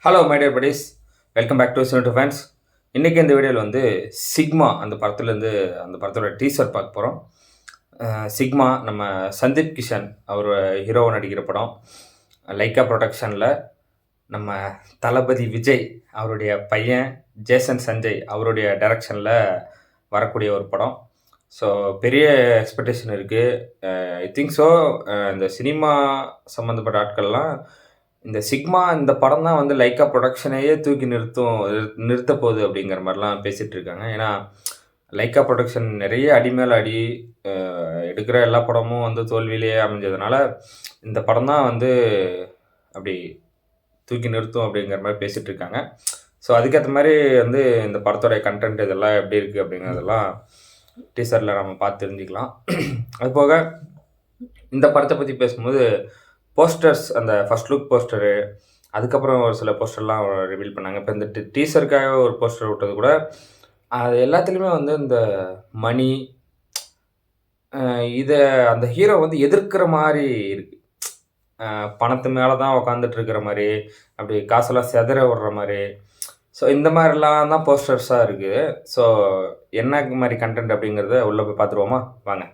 Hello my dear buddies, welcome back to cinema fans. இன்றைக்கி இந்த வீடியோவில் வந்து சிக்மா அந்த படத்துலேருந்து அந்த படத்தோட டீசர் பார்க்க போகிறோம். சிக்மா நம்ம சந்தீப் கிஷன் அவர் ஹீரோவை நடிக்கிற படம். லைக்கா ப்ரொடக்ஷனில் நம்ம தளபதி விஜய் அவருடைய பையன் ஜேசன் சஞ்சய் அவருடைய டைரக்ஷனில் வரக்கூடிய ஒரு படம். ஸோ பெரிய எக்ஸ்பெக்டேஷன் இருக்குது. ஐ திங்க் ஸோ இந்த சினிமா சம்மந்தப்பட்ட ஆட்கள்லாம் இந்த சிக்மா இந்த படம் தான் வந்து லைக்கா ப்ரொடக்ஷனையே தூக்கி நிறுத்த போகுது அப்படிங்கிற மாதிரிலாம் பேசிகிட்டு இருக்காங்க. ஏன்னா லைக்கா ப்ரொடக்ஷன் நிறைய அடி மேலே அடி எடுக்கிற எல்லா படமும் வந்து தோல்வியிலேயே அமைஞ்சதுனால இந்த படம் தான் வந்து அப்படி தூக்கி நிறுத்தும் அப்படிங்கிற மாதிரி பேசிகிட்டு இருக்காங்க. ஸோ அதுக்கேற்ற மாதிரி வந்து இந்த படத்தோடைய கண்டென்ட் இதெல்லாம் எப்படி இருக்குது அப்படிங்கிறதெல்லாம் டீசரில் நம்ம பார்த்து தெரிஞ்சுக்கலாம். அது போக இந்த படத்தை பற்றி பேசும்போது போஸ்டர்ஸ், அந்த ஃபர்ஸ்ட் லுக் போஸ்டரு, அதுக்கப்புறம் ஒரு சில போஸ்டர்லாம் ரிவீல் பண்ணாங்க. இப்போ இந்த டீசருக்காக ஒரு போஸ்டர் விட்டது கூட அது எல்லாத்துலேயுமே வந்து இந்த மணி இதை அந்த ஹீரோ வந்து எதிர்க்கிற மாதிரி இருக்குது. பணத்து மேலே தான் உக்காந்துட்டு இருக்கிற மாதிரி, அப்படி காசெல்லாம் செதற விடுற மாதிரி. ஸோ இந்த மாதிரிலாம் தான் போஸ்டர்ஸாக இருக்குது. ஸோ என்ன மாதிரி கண்டென்ட் அப்படிங்கிறத உள்ளே போய் பார்த்துருவோமா வாங்க.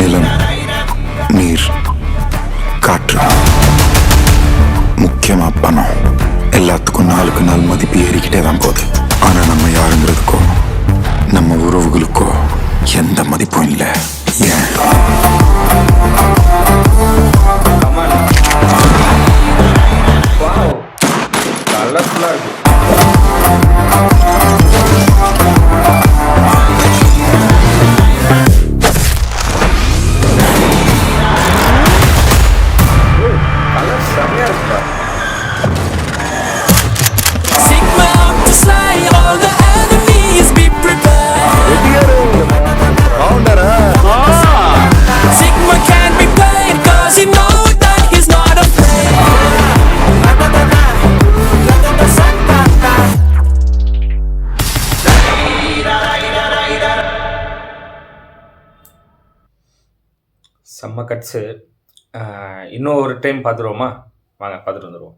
நிலம், நீர், காற்று, முக்கியமா பணம், எல்லாத்துக்கும் நாளுக்கு நாள் மதிப்பு ஏறிக்கிட்டே தான் போகுது. ஆனா நம்ம யாருங்கிறதுக்கோ நம்ம உறவுகளுக்கோ எந்த மதிப்பும் இல்லை. ஏன்? கலர்ஃபுல்லாக இருக்குது. செம்ம கட்ஸு. இன்னும் ஒரு டைம் பார்த்துருவோமா வாங்க, பார்த்துட்டு வந்துடுவோம்.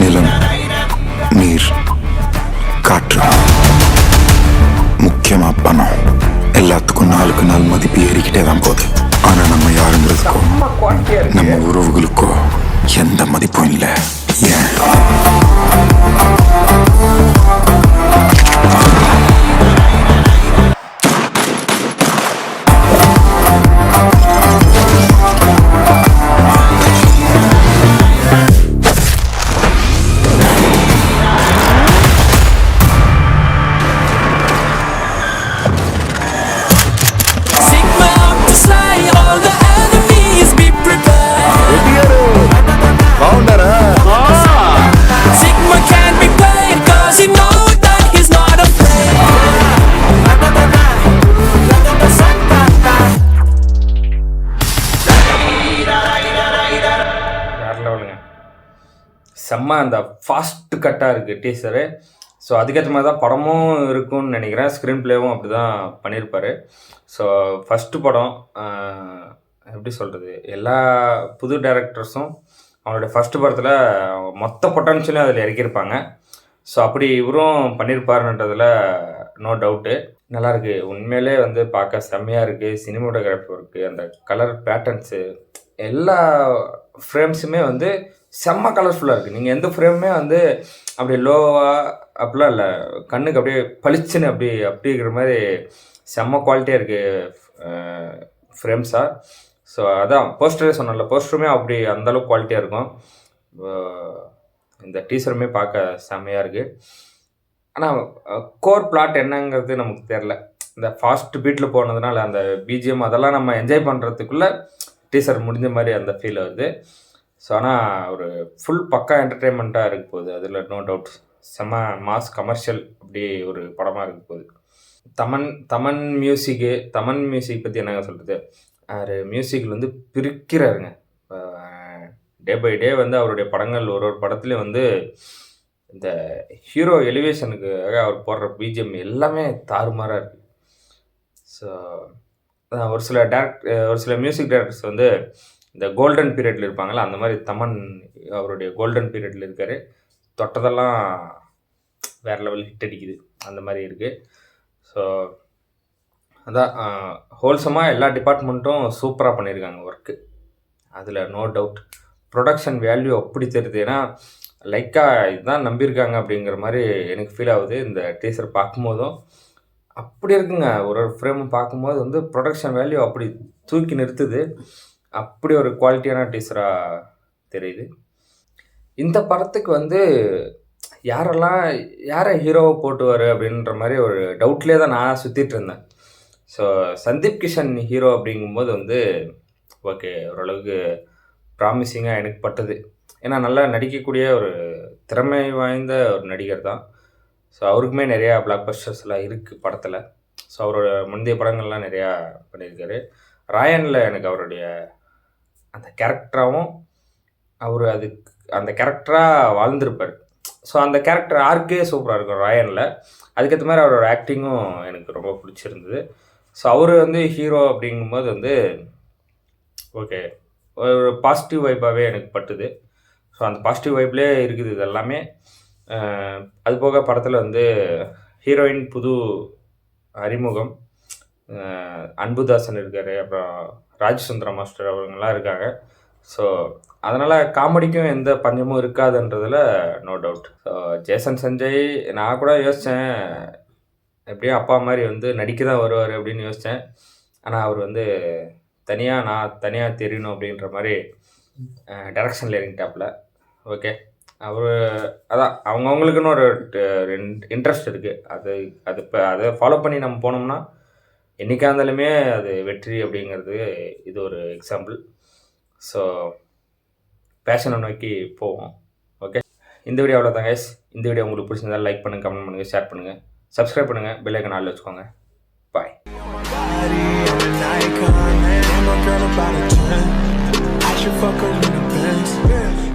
நிலம், நீர், காற்று, முக்கியமா பணம், எல்லாத்துக்கும் நாளுக்கு நாள் மதிப்பு ஏறிக்கிட்டே தான் போகுது. ஆனா நம்ம யாருங்கிறதுக்கோ நம்ம உறவுகளுக்கோ எந்த மதிப்பும் இல்லை. ஏன்? செம்ம அந்த ஃபாஸ்ட் கட்டாக இருக்குது டீசரு. ஸோ அதுக்கேற்ற மாதிரி தான் படமும் இருக்கும்னு நினைக்கிறேன். ஸ்க்ரீன் பிளேவும் அப்படி தான் பண்ணியிருப்பார். ஸோ ஃபஸ்ட்டு படம் எப்படி சொல்கிறது, எல்லா புது டைரக்டர்ஸும் அவங்களுடைய ஃபஸ்ட்டு படத்தில் மொத்த பொட்டன்ஷியலும் அதில் இறக்கியிருப்பாங்க. ஸோ அப்படி இவரும் பண்ணியிருப்பாருன்றதில் நோ டவுட்டு. நல்லாயிருக்கு, உண்மையிலே வந்து பார்க்க செம்மையாக இருக்குது. சினிமோட்டோகிராஃபி இருக்குது, அந்த கலர் பேட்டர்ன்ஸு, எல்லா ஃப்ரேம்ஸுமே வந்து செம்ம கலர்ஃபுல்லாக இருக்குது. நீங்கள் எந்த ஃப்ரேமுமே வந்து அப்படியே லோவாக அப்படிலாம் இல்லை, கண்ணுக்கு அப்படியே பளிச்சுன்னு அப்படிங்கிற மாதிரி செம்ம குவாலிட்டியாக இருக்குது ஃப்ரேம்ஸாக. ஸோ அதான் போஸ்டரே சொன்னல, போஸ்டருமே அப்படி அந்தளவுக்கு குவாலிட்டியாக இருக்கும். இந்த டீசருமே பார்க்க செம்மையாக இருக்குது. ஆனால் கோர் பிளாட் என்னங்கிறது நமக்கு தெரில. இந்த ஃபாஸ்ட் பீட்டில் போனதுனால அந்த பிஜிஎம் அதெல்லாம் நம்ம என்ஜாய் பண்ணுறதுக்குள்ளே டீசர் முடிஞ்ச மாதிரி அந்த ஃபீல் வருது. ஸோ ஆனால் ஒரு ஃபுல் பக்கா என்டர்டெயின்மெண்ட்டாக இருக்க போகுது, அதில் நோ டவுட். செம்ம மாஸ் கமர்ஷியல் அப்படி ஒரு படமாக இருக்க போகுது. தமன் மியூசிக் பற்றி என்னங்க சொல்கிறது. அவர் மியூசிக்கில் வந்து பிரிக்கிறாருங்க. டே பை டே வந்து அவருடைய படங்கள் ஒரு ஒரு படத்துலையும் வந்து இந்த ஹீரோ எலிவேஷனுக்காக அவர் போடுற பிஜிஎம் எல்லாமே தாறுமாறாக இருக்குது. ஸோ ஒரு சில மியூசிக் டைரக்டர்ஸ் வந்து இந்த கோல்டன் பீரியடில் இருப்பாங்களா, அந்த மாதிரி தமன் அவருடைய கோல்டன் பீரியடில் இருக்கார். தொட்டதெல்லாம் வேறு லெவல் ஹிட் அடிக்குது, அந்த மாதிரி இருக்குது. ஸோ அதான் ஹோல்சமாக எல்லா டிபார்ட்மெண்ட்டும் சூப்பராக பண்ணியிருக்காங்க ஒர்க்கு, அதில் நோ டவுட். ப்ரொடக்ஷன் வேல்யூ அப்படி தெரியுது. ஏன்னா லைக்கா இதுதான் நம்பியிருக்காங்க அப்படிங்கிற மாதிரி எனக்கு ஃபீல் ஆகுது. இந்த டீசர் பார்க்கும்போதும் அப்படி இருக்குங்க. ஒரு ஒரு ஃப்ரேமும் பார்க்கும்போது வந்து ப்ரொடக்ஷன் வேல்யூ அப்படி தூக்கி நிறுத்துது. அப்படி ஒரு குவாலிட்டியான டீசராக தெரியுது. இந்த படத்துக்கு வந்து யாரை ஹீரோவை போட்டுவார் அப்படின்ற மாதிரி ஒரு டவுட்லேயே தான் நான் சுற்றிட்டு இருந்தேன். ஸோ சந்தீப் கிஷன் ஹீரோ அப்படிங்கும்போது வந்து ஓகே, ஓரளவுக்கு ப்ராமிசிங்காக எனக்கு பட்டது. ஏன்னா நல்லா நடிக்கக்கூடிய ஒரு திறமை வாய்ந்த ஒரு நடிகர் தான். ஸோ அவருக்குமே நிறையா பிளாக் பஸ்டர்ஸ்லாம் இருக்குது படத்தில். ஸோ அவரோட முந்தைய படங்கள்லாம் நிறையா பண்ணியிருக்காரு. ராயனில் எனக்கு அவருடைய அந்த கேரக்டராகவும் அவர் அந்த கேரக்டராக வாழ்ந்திருப்பார். ஸோ அந்த கேரக்டர் ஆர்க்கே சூப்பராக இருக்கும் ராயனில். அதுக்கேற்ற மாதிரி அவரோட ஆக்டிங்கும் எனக்கு ரொம்ப பிடிச்சிருந்தது. ஸோ அவர் வந்து ஹீரோ அப்படிங்கும்போது வந்து ஓகே, ஒரு பாசிட்டிவ் வைப்பாகவே எனக்கு பட்டுது. ஸோ அந்த பாசிட்டிவ் வைப்லேயே இருக்குது இது எல்லாமே. அது போக படத்தில் வந்து ஹீரோயின் புது அறிமுகம், அன்புதாசன் இருக்கார், அப்புறம் ராஜ்சுந்தரம் மாஸ்டர் அவங்கெல்லாம் இருக்காங்க. ஸோ அதனால் காமெடிக்கும் எந்த பஞ்சமும் இருக்காதுன்றதில் no doubt. So Jason Sanjay நான் கூட யோசித்தேன், எப்படியும் அப்பா மாதிரி வந்து நடிக்க தான் வருவார் அப்படின்னு யோசித்தேன். ஆனால் அவர் வந்து நான் தனியாக தெரியணும் அப்படின்ற மாதிரி டைரக்ஷனில் இறங்கிட்டாப்புல. ஓகே, அதான் அவங்கவுங்களுக்குன்னு ஒரு இன்ட்ரெஸ்ட் இருக்குது. அதை ஃபாலோ பண்ணி நம்ம போனோம்னா என்றைக்கா இருந்தாலுமே அது வெற்றி அப்படிங்கிறது இது ஒரு எக்ஸாம்பிள். ஸோ பேஷனை நோக்கி போவோம். ஓகே, இந்த வீடியோ அவ்வளோதான் கைஸ். இந்த வீடியோ உங்களுக்கு பிடிச்சிருந்தால் லைக் பண்ணுங்கள், கமெண்ட் பண்ணுங்கள், ஷேர் பண்ணுங்கள், சப்ஸ்கிரைப் பண்ணுங்கள், பெல் ஐக்கான் ஆல்ல வச்சுக்கோங்க. பாய். I should fuck her in the Benz.